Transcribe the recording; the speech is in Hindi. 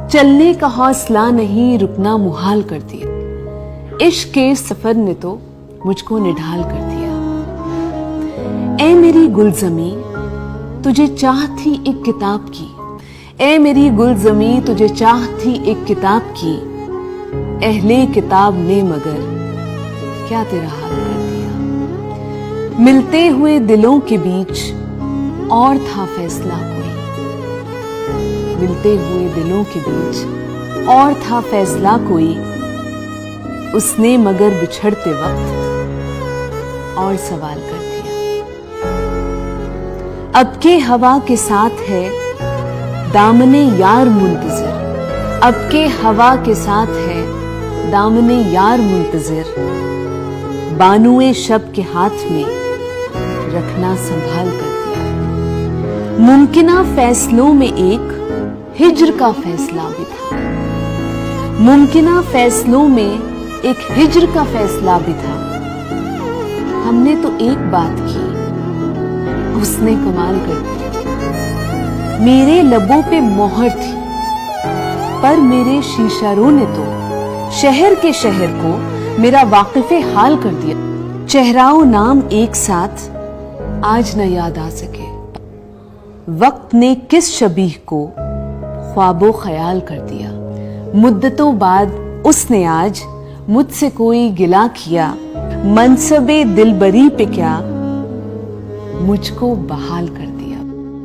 चलने का हौसला नहीं, रुकना मुहाल कर दिया। इश्क के सफर ने तो मुझको निढाल कर दिया। ऐ मेरी गुलज़मी तुझे चाह थी एक किताब की, ऐ मेरी गुलज़मी तुझे चाह थी एक किताब की, अहले किताब ने मगर क्या तेरा हाल कर दिया। मिलते हुए दिलों के बीच और था फैसला कोई, मिलते हुए दिलों के बीच और था फैसला कोई, उसने मगर बिछड़ते वक्त और सवाल कर दिया। अब के हवा के साथ है दामने यार मुंतज़िर, अब के हवा के साथ है दामने यार मुंतज़िर, बानुए शब के हाथ में रखना संभाल कर दिया। मुमकिना फैसलों में एक हिज्र का फैसला भी था, मुमकिना फैसलों में एक हिज्र का फैसला भी था। हमने तो एक बात की, उसने कमाल कर दिया। मेरे लबों पे मोहर थी, पर मेरे शीशारों ने तो शहर के शहर को मेरा वाकिफ़े हाल कर दिया। चेहराओ नाम एक साथ आज न याद आ सके, वक्त ने किस शबीह को ख्वाबो ख्याल कर दिया। मुद्दतों बाद उसने आज मुझसे कोई गिला किया, मनसबे दिलबरी पे क्या मुझको बहाल कर दिया।